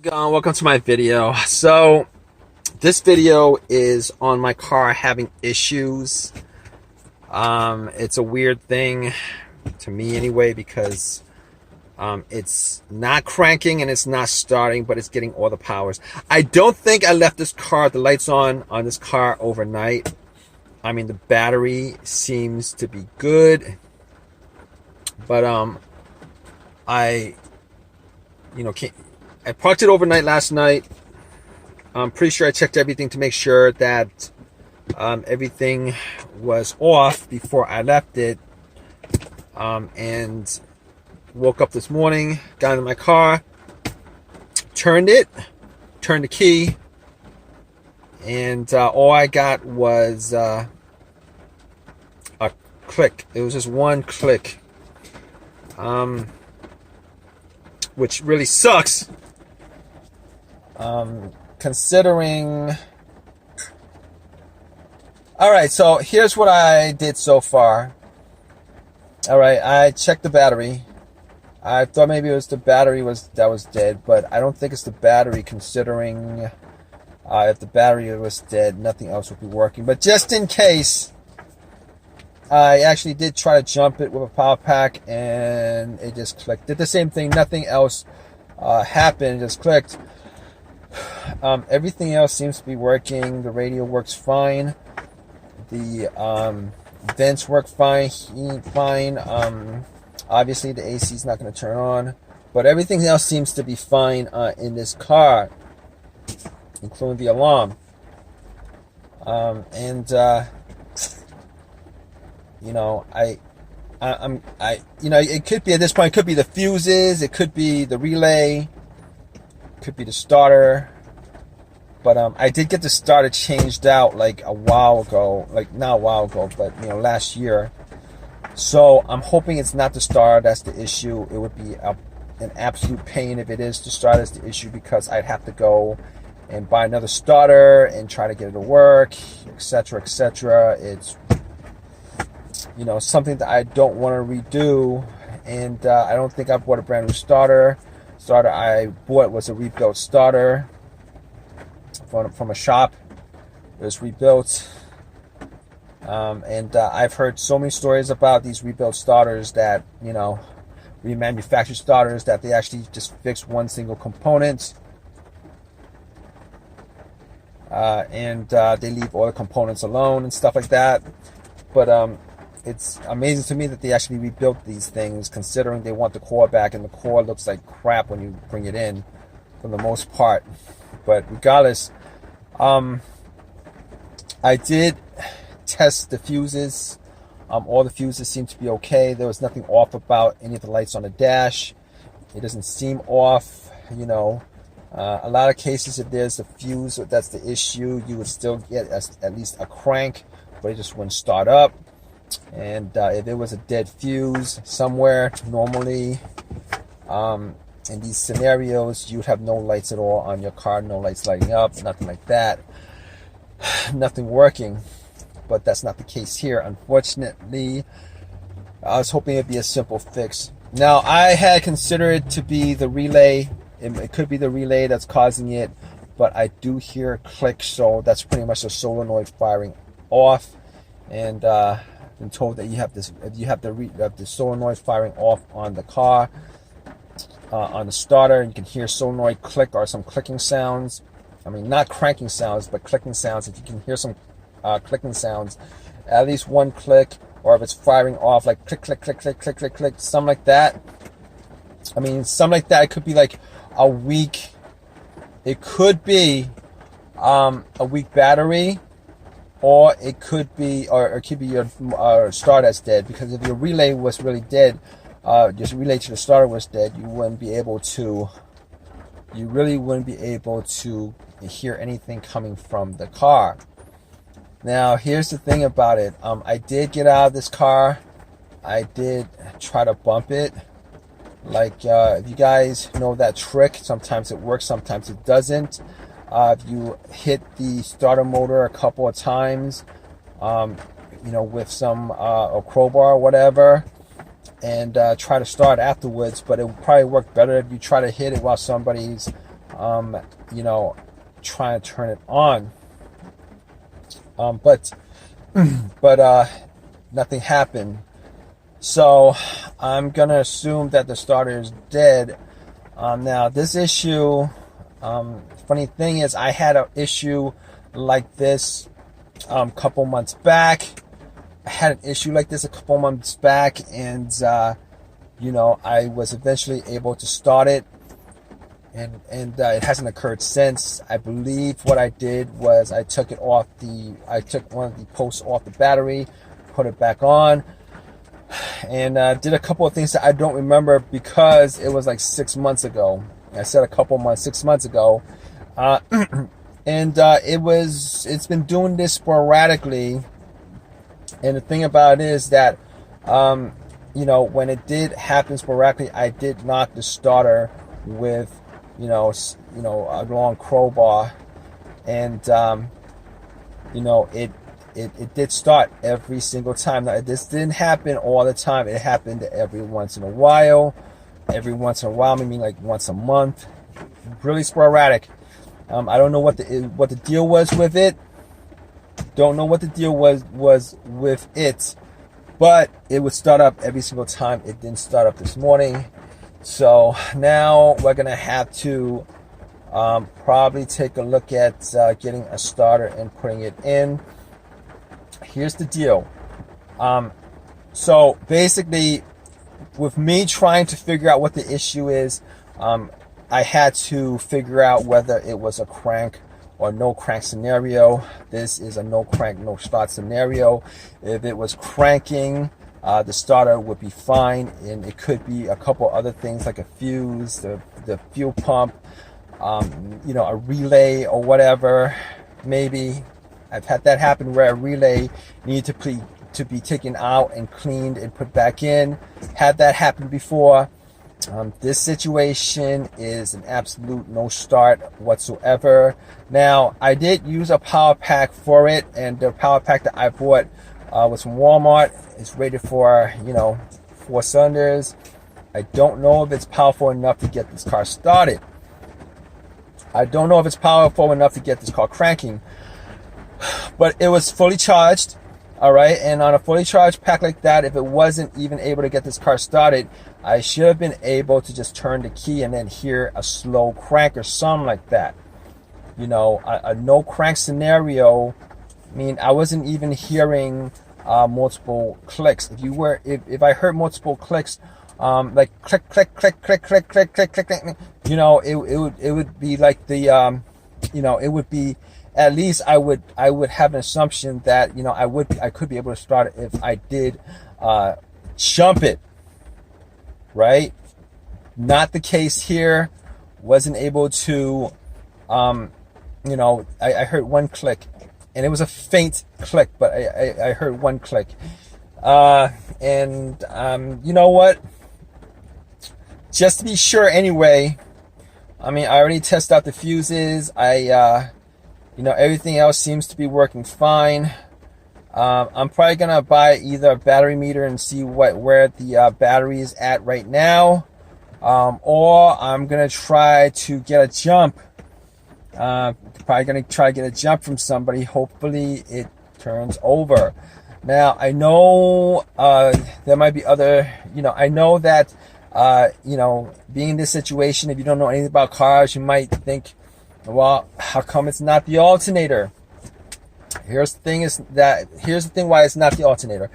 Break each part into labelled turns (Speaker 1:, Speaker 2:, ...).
Speaker 1: Welcome to my video. So this video is on my car having issues. It's a weird thing to me anyway, because it's not cranking and it's not starting, but it's getting all the powers. I don't think I left the lights on this car overnight. I mean, the battery seems to be good, but I parked it overnight last night. I'm pretty sure I checked everything to make sure that everything was off before I left it. And woke up this morning, got into my car, turned the key, and all I got was a click. It was just one click, which really sucks. Considering... Alright, so here's what I did so far. Alright, I checked the battery. I thought maybe it was the battery that was dead, but I don't think it's the battery, considering if the battery was dead, nothing else would be working. But just in case, I actually did try to jump it with a power pack, and it just clicked. Did the same thing, nothing else happened, it just clicked. Everything else seems to be working. The radio works fine. The vents work fine. Heat fine. Obviously, the AC is not going to turn on, but everything else seems to be fine in this car, including the alarm. It could be, at this point, it could be the fuses, it could be the relay, could be the starter, but I did get the starter changed out like a while ago, like not a while ago, but last year. So I'm hoping it's not the starter that's the issue. It would be an absolute pain if it is the starter that's the issue, because I'd have to go and buy another starter and try to get it to work, etc., etc. It's something that I don't want to redo, and I don't think I bought a brand new starter. Starter I bought was a rebuilt starter from a shop. It was rebuilt, and I've heard so many stories about these rebuilt starters that remanufactured starters, that they actually just fix one single component, and they leave all the components alone and stuff like that. But it's amazing to me that they actually rebuilt these things, considering they want the core back, and the core looks like crap when you bring it in, for the most part. But regardless, I did test the fuses. All the fuses seem to be okay. There was nothing off about any of the lights on the dash. It doesn't seem off. A lot of cases, if there's a fuse that's the issue, you would still get at least a crank, but it just wouldn't start up. And if it was a dead fuse somewhere, normally in these scenarios, you'd have no lights at all on your car, no lights lighting up, nothing like that, nothing working. But that's not the case here, unfortunately. I was hoping it'd be a simple fix. Now, I had considered it to be the relay. It could be the relay that's causing it, but I do hear a click, so that's pretty much the solenoid firing off. And been told that you have this, if you have the solenoid firing off on the car, on the starter, you can hear solenoid click or some clicking sounds. I mean, not cranking sounds, but clicking sounds. If you can hear some clicking sounds, at least one click, or if it's firing off like click, click, click, click, click, click, click, something like that. I mean, something like that. It could be like a weak. It could be a weak battery. Or it could be, your starter that's dead. Because if your relay was really dead, just relay to the starter was dead, you really wouldn't be able to hear anything coming from the car. Now, here's the thing about it. I did get out of this car. I did try to bump it. Like, if you guys know that trick, sometimes it works, sometimes it doesn't. If you hit the starter motor a couple of times, with some a crowbar or whatever, and try to start afterwards. But it would probably work better if you try to hit it while somebody's you know, trying to turn it on. But nothing happened. So I'm gonna assume that the starter is dead. Now this issue, funny thing is, I had an issue like this couple months back. I had an issue like this a couple months back, and you know, I was eventually able to start it, and it hasn't occurred since. I believe what I did was I took one of the posts off the battery, put it back on, and did a couple of things that I don't remember because it was like 6 months ago. I said 6 months ago, and it's been doing this sporadically. And the thing about it is that, you know, when it did happen sporadically, I did knock the starter with, you know, a long crowbar, and you know, it did start every single time. Now, this didn't happen all the time. It happened every once in a while. Every once in a while, maybe like once a month. Really sporadic. I don't know what the deal was with it. Don't know what the deal was with it, but it would start up every single time. It didn't start up this morning, so now we're gonna have to probably take a look at getting a starter and putting it in. Here's the deal. So basically, with me trying to figure out what the issue is, I had to figure out whether it was a crank or no crank scenario. This is a no crank, no start scenario. If it was cranking, the starter would be fine, and it could be a couple other things like a fuse, the fuel pump, you know, a relay or whatever. Maybe I've had that happen where a relay needed to be taken out and cleaned and put back in. Had that happen before. This situation is an absolute no start whatsoever. Now, I did use a power pack for it, and the power pack that I bought was from Walmart. It's rated for, you know, 4 cylinders. I don't know if it's powerful enough to get this car started. I don't know if it's powerful enough to get this car cranking, but it was fully charged. All right, and on a fully charged pack like that, if it wasn't even able to get this car started, I should have been able to just turn the key and then hear a slow crank or something like that. You know, a no crank scenario. I mean, I wasn't even hearing multiple clicks. If I heard multiple clicks, like click, click, click, click, click, click, click, click, click, you know, it would be like the, you know, it would be. At least I would have an assumption that, you know, I could be able to start it if I did jump it, right? Not the case here. Wasn't able to, you know, I heard one click, and it was a faint click, but I heard one click, and you know what? Just to be sure, anyway. I mean, I already tested out the fuses. You know, everything else seems to be working fine. I'm probably gonna buy either a battery meter and see where the battery is at right now, or I'm gonna try to get a jump. Probably gonna try to get a jump from somebody. Hopefully, it turns over. Now, I know there might be other. You know, I know that you know, being in this situation, if you don't know anything about cars, you might think, well, how come it's not the alternator? Here's the thing why it's not the alternator.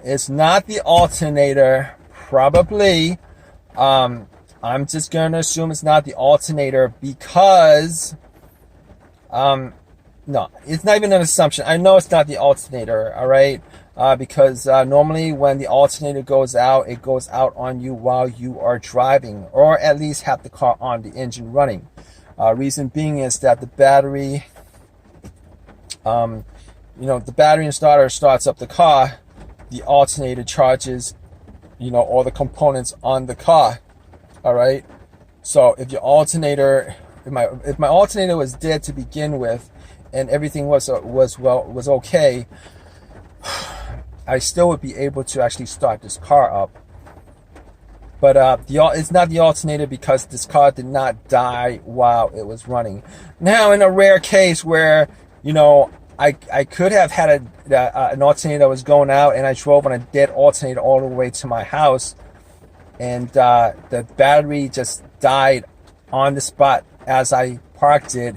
Speaker 1: It's not the alternator, probably. I'm just going to assume it's not the alternator because, no, it's not even an assumption. I know it's not the alternator, all right? Because normally when the alternator goes out, it goes out on you while you are driving, or at least have the car on, the engine running. Reason being is that the battery, you know, the battery and starter starts up the car. The alternator charges, you know, all the components on the car. All right. So if your alternator, if my alternator was dead to begin with, and everything was okay, I still would be able to actually start this car up. But it's not the alternator because this car did not die while it was running. Now, in a rare case where, you know, I could have had an alternator that was going out and I drove on a dead alternator all the way to my house, and the battery just died on the spot as I parked it.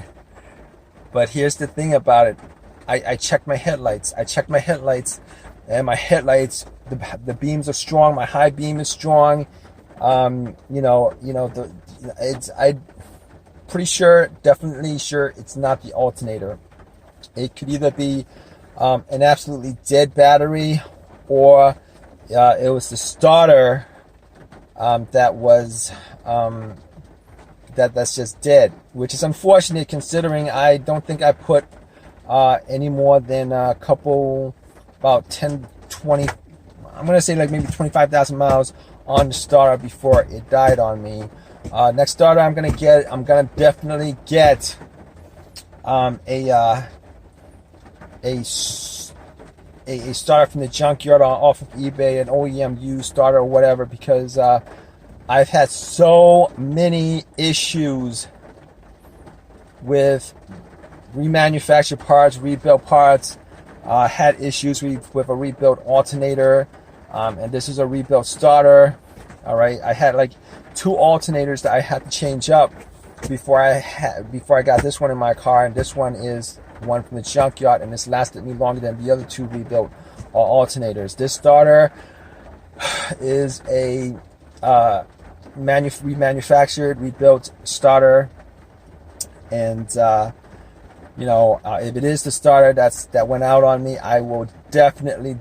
Speaker 1: But here's the thing about it. I checked my headlights. And my headlights, the beams are strong. My high beam is strong. I'm pretty sure, definitely sure it's not the alternator. It could either be an absolutely dead battery, or it was the starter that was that's just dead, which is unfortunate considering I don't think I put any more than a couple, about 10, 20, I'm gonna say like maybe 25,000 miles on the starter before it died on me. Next starter I'm gonna definitely get a starter from the junkyard off of eBay, an OEM used starter or whatever, because I've had so many issues with remanufactured parts, rebuilt parts. Had issues with a rebuilt alternator, and this is a rebuilt starter. All right, I had like 2 alternators that I had to change up before I got this one in my car, and this one is one from the junkyard, and this lasted me longer than the other 2 rebuilt alternators. This starter is a remanufactured, rebuilt starter, and if it is the starter that went out on me, I will definitely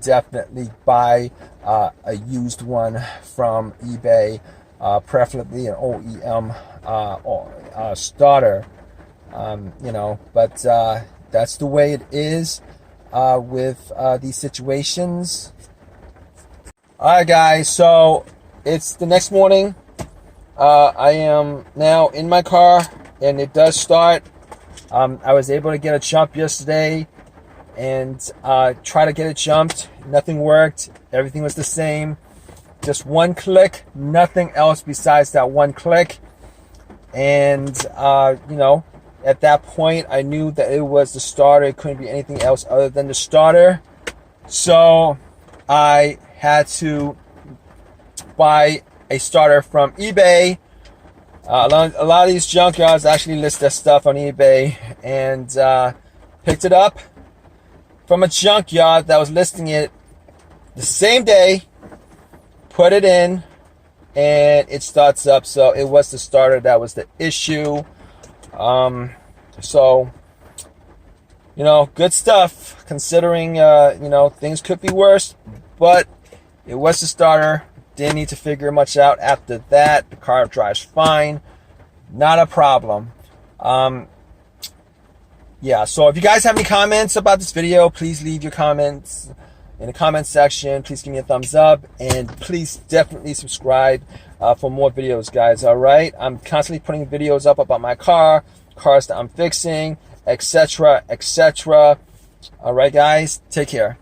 Speaker 1: buy a used one from eBay, preferably an OEM starter. But that's the way it is with these situations. All right, guys. So it's the next morning. I am now in my car, and it does start. I was able to get a jump yesterday and try to get it jumped. Nothing worked. Everything was the same. Just one click. Nothing else besides that one click. And, at that point, I knew that it was the starter. It couldn't be anything else other than the starter. So I had to buy a starter from eBay. A lot of these junkyards actually list their stuff on eBay, and picked it up from a junkyard that was listing it the same day, put it in, and it starts up. So it was the starter that was the issue. So, good stuff considering, things could be worse, but it was the starter. Didn't need to figure much out after that. The car drives fine. Not a problem. Yeah, so if you guys have any comments about this video, please leave your comments in the comment section. Please give me a thumbs up, and please definitely subscribe for more videos, guys. All right, I'm constantly putting videos up about my cars that I'm fixing, etc. All right, guys, take care.